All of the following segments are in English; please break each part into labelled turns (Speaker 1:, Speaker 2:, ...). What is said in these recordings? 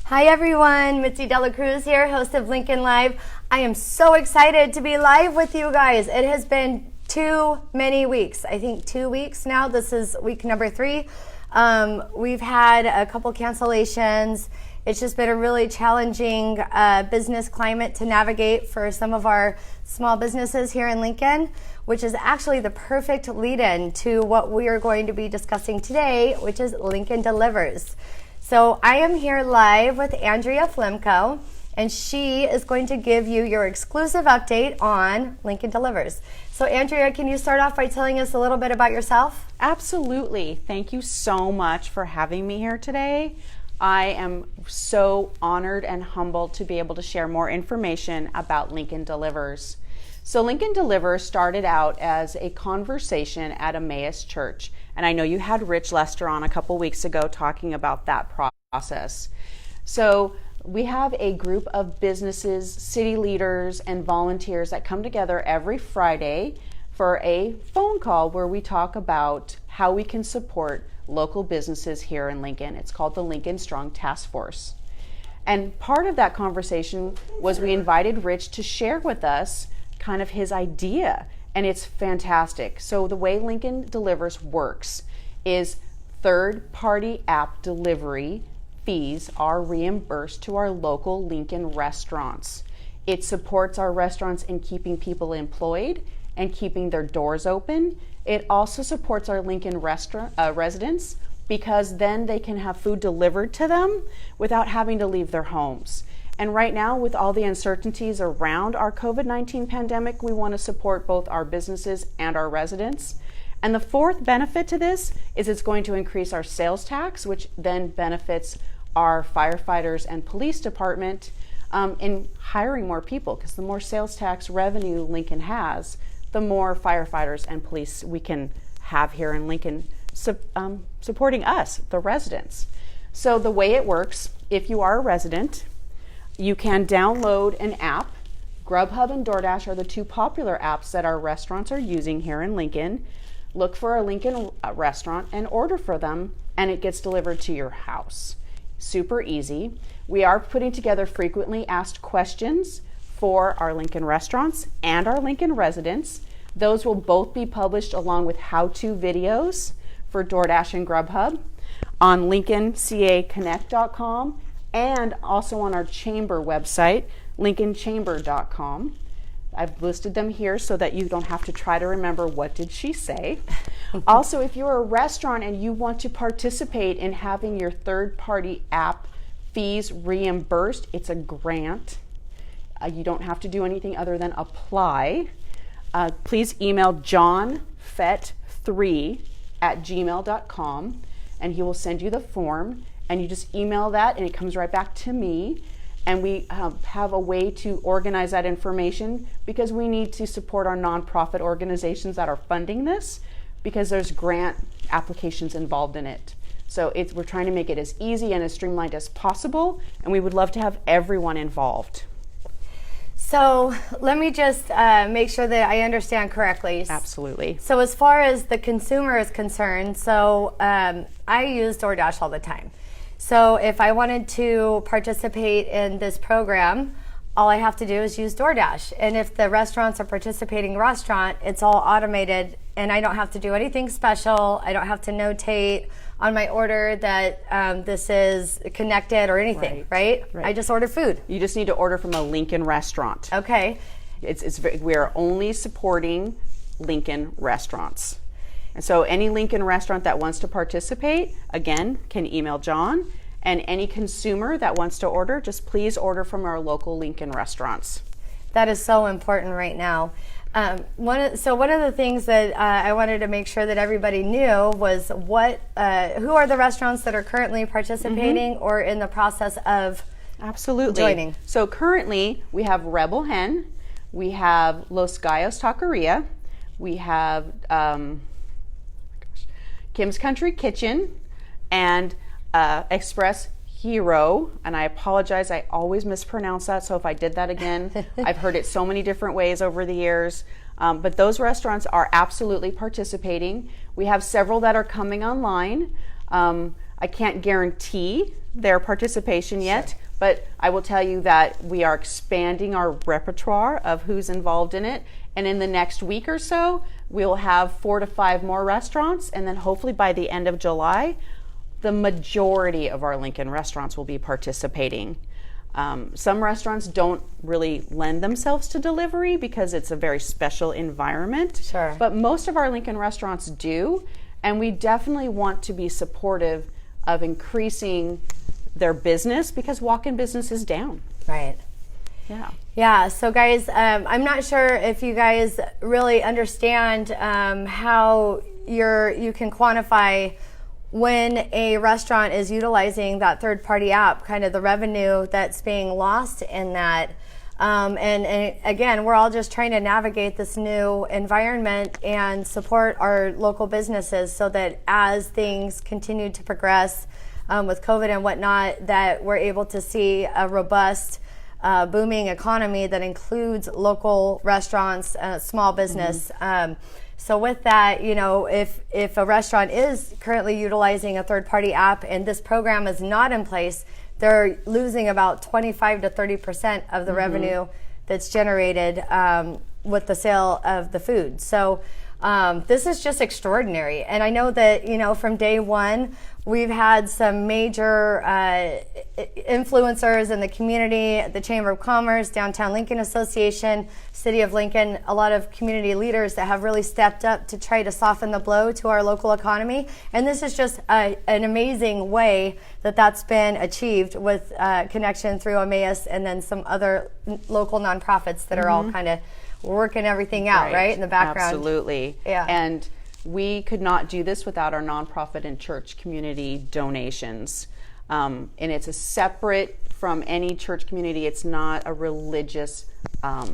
Speaker 1: Hi everyone, Mitzi Cruz here, host of Lincoln Live. I am so excited to be live with you guys. It has been too many weeks. I think 2 weeks now. This is week number 3. We've had a couple cancellations. It's just been a really challenging business climate to navigate for some of our small businesses here in Lincoln, which is actually the perfect lead-in to what we are going to be discussing today, which is Lincoln Delivers. So I am here live with Andrea Felamenco, and she is going to give you your exclusive update on Lincoln Delivers. So Andrea, can you start off by telling us a little bit about yourself?
Speaker 2: Absolutely. Thank you so much for having me here today. I am so honored and humbled to be able to share more information about Lincoln Delivers. So Lincoln Delivers started out as a conversation at Emmaus Church. And I know you had Rich Lester on a couple weeks ago talking about that process. So we have a group of businesses, city leaders, and volunteers that come together every Friday for a phone call where we talk about how we can support local businesses here in Lincoln. It's called the Lincoln Strong Task Force. And part of that conversation was we invited Rich to share with us kind of his idea. And it's fantastic. So the way Lincoln Delivers works is third-party app delivery fees are reimbursed to our local Lincoln restaurants. It supports our restaurants in keeping people employed and keeping their doors open. It also supports our Lincoln residents because then they can have food delivered to them without having to leave their homes. And right now, with all the uncertainties around our COVID-19 pandemic, we want to support both our businesses and our residents. And the fourth benefit to this is it's going to increase our sales tax, which then benefits our firefighters and police department in hiring more people, because the more sales tax revenue Lincoln has, the more firefighters and police we can have here in Lincoln supporting us, the residents. So the way it works, if you are a resident, you can download an app. Grubhub and DoorDash are the two popular apps that our restaurants are using here in Lincoln. Look for a Lincoln restaurant and order for them, and it gets delivered to your house. Super easy. We are putting together frequently asked questions for our Lincoln restaurants and our Lincoln residents. Those will both be published along with how-to videos for DoorDash and Grubhub on lincolncaconnect.com and also on our chamber website, lincolnchamber.com. I've listed them here so that you don't have to try to remember what did she say. Also, if you're a restaurant and you want to participate in having your third-party app fees reimbursed, it's a grant. You don't have to do anything other than apply. Please email johnfett3@gmail.com and he will send you the form. And you just email that and it comes right back to me. And we have a way to organize that information because we need to support our nonprofit organizations that are funding this because there's grant applications involved in it. So we're trying to make it as easy and as streamlined as possible, and we would love to have everyone involved.
Speaker 1: So let me just make sure that I understand correctly.
Speaker 2: Absolutely.
Speaker 1: So as far as the consumer is concerned, so I use DoorDash all the time. So if I wanted to participate in this program, all I have to do is use DoorDash. And if the restaurants are participating restaurant, it's all automated and I don't have to do anything special. I don't have to notate on my order that this is connected or anything, right? I just order food.
Speaker 2: You just need to order from a Lincoln restaurant.
Speaker 1: Okay.
Speaker 2: We are only supporting Lincoln restaurants. And so any Lincoln restaurant that wants to participate, again, can email John. And any consumer that wants to order, just please order from our local Lincoln restaurants.
Speaker 1: That is so important right now. One of the things that I wanted to make sure that everybody knew was who are the restaurants that are currently participating or in the process of joining.
Speaker 2: So currently we have Rebel Hen, we have Los Gallos Taqueria, we have Kim's Country Kitchen, and Express Hero, and I apologize, I always mispronounce that, so if I did that again, I've heard it so many different ways over the years. But those restaurants are absolutely participating. We have several that are coming online. I can't guarantee their participation yet, but I will tell you that we are expanding our repertoire of who's involved in it. And in the next week or so, we'll have 4 to 5 more restaurants. And then hopefully by the end of July, the majority of our Lincoln restaurants will be participating. Some restaurants don't really lend themselves to delivery because it's a very special environment.
Speaker 1: Sure.
Speaker 2: But most of our Lincoln restaurants do. And we definitely want to be supportive of increasing their business because walk-in business is down.
Speaker 1: Right.
Speaker 2: Yeah.
Speaker 1: Yeah. So guys, I'm not sure if you guys really understand how you can quantify when a restaurant is utilizing that third-party app, kind of the revenue that's being lost in that. And again, we're all just trying to navigate this new environment and support our local businesses so that as things continue to progress with COVID and whatnot, that we're able to see a robust, booming economy that includes local restaurants, small business. So with that, you know, if a restaurant is currently utilizing a third-party app and this program is not in place, they're losing about 25 to 30% of the revenue that's generated with the sale of the food. So this is just extraordinary. And I know that, you know, from day one, we've had some major influencers in the community, the Chamber of Commerce, Downtown Lincoln Association, City of Lincoln, a lot of community leaders that have really stepped up to try to soften the blow to our local economy. And this is just an amazing way that that's been achieved with connection through Emmaus and then some other local nonprofits that are all kind of working everything out, right, in the background.
Speaker 2: Absolutely.
Speaker 1: Yeah.
Speaker 2: And we could not do this without our nonprofit and church community donations. And it's a separate from any church community. It's not a religious, I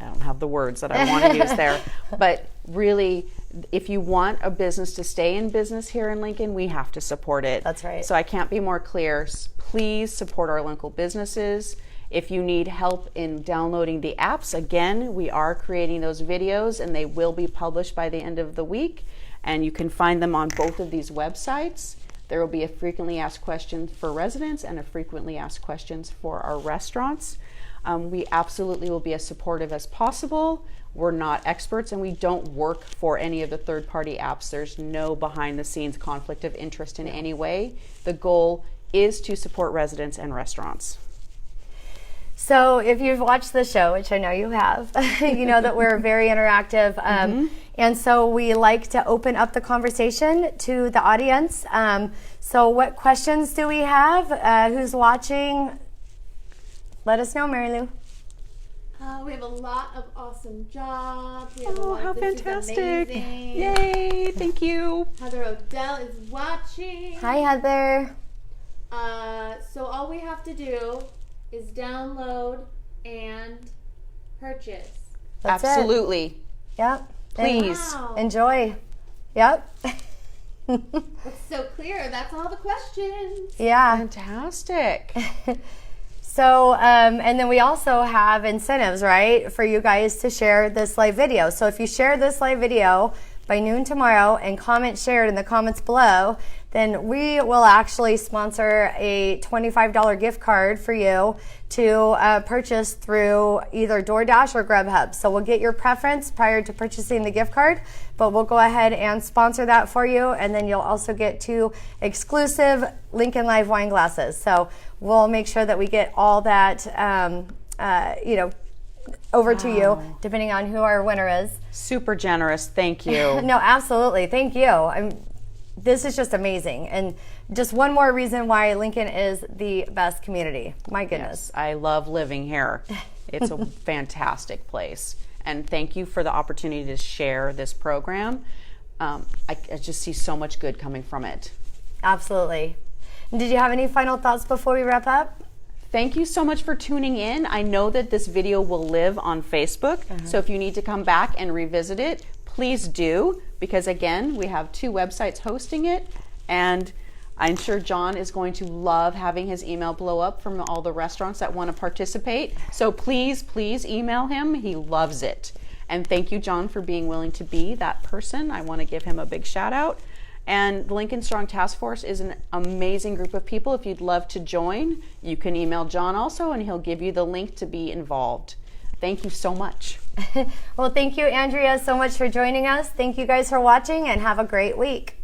Speaker 2: don't have the words that I want to use there, but really, if you want a business to stay in business here in Lincoln, we have to support it.
Speaker 1: That's right.
Speaker 2: So I can't be more clear. Please support our local businesses. If you need help in downloading the apps, again, we are creating those videos and they will be published by the end of the week. And you can find them on both of these websites. There will be a frequently asked questions for residents and a frequently asked questions for our restaurants. We absolutely will be as supportive as possible. We're not experts and we don't work for any of the third-party apps. There's no behind-the-scenes conflict of interest in any way. The goal is to support residents and restaurants.
Speaker 1: So if you've watched the show, which I know you have, you know that we're very interactive. And so we like to open up the conversation to the audience. So what questions do we have? Who's watching? Let us know, Mary Lou.
Speaker 3: We have a lot of awesome jobs. We have
Speaker 2: Oh, how fantastic. Yay, thank you.
Speaker 3: Heather Odell is watching.
Speaker 1: Hi, Heather.
Speaker 3: So all we have to do is download and purchase.
Speaker 1: That's
Speaker 2: Absolutely.
Speaker 1: it. Yep.
Speaker 2: Please.
Speaker 3: Wow.
Speaker 1: Enjoy. Yep.
Speaker 3: It's so clear. That's all the questions.
Speaker 1: Yeah.
Speaker 2: Fantastic.
Speaker 1: So, and then we also have incentives, right, for you guys to share this live video. So if you share this live video by noon tomorrow and comment shared in the comments below, then we will actually sponsor a $25 gift card for you to purchase through either DoorDash or Grubhub. So we'll get your preference prior to purchasing the gift card, but we'll go ahead and sponsor that for you. And then you'll also get 2 exclusive Lincoln Live wine glasses. So we'll make sure that we get all that, over to you, depending on who our winner is.
Speaker 2: Super generous. Thank you.
Speaker 1: No, absolutely. Thank you. This is just amazing. And just one more reason why Lincoln is the best community. My goodness.
Speaker 2: Yes, I love living here. It's a fantastic place. And thank you for the opportunity to share this program. I just see so much good coming from it.
Speaker 1: Absolutely. Did you have any final thoughts before we wrap up?
Speaker 2: Thank you so much for tuning in. I know that this video will live on Facebook, so if you need to come back and revisit it, please do, because again, we have 2 websites hosting it, and I'm sure John is going to love having his email blow up from all the restaurants that want to participate. So please email him. He loves it. And thank you, John, for being willing to be that person. I want to give him a big shout out. And the Lincoln Strong Task Force is an amazing group of people. If you'd love to join, you can email John also, and he'll give you the link to be involved. Thank you so much.
Speaker 1: Well, thank you, Andrea, so much for joining us. Thank you guys for watching, and have a great week.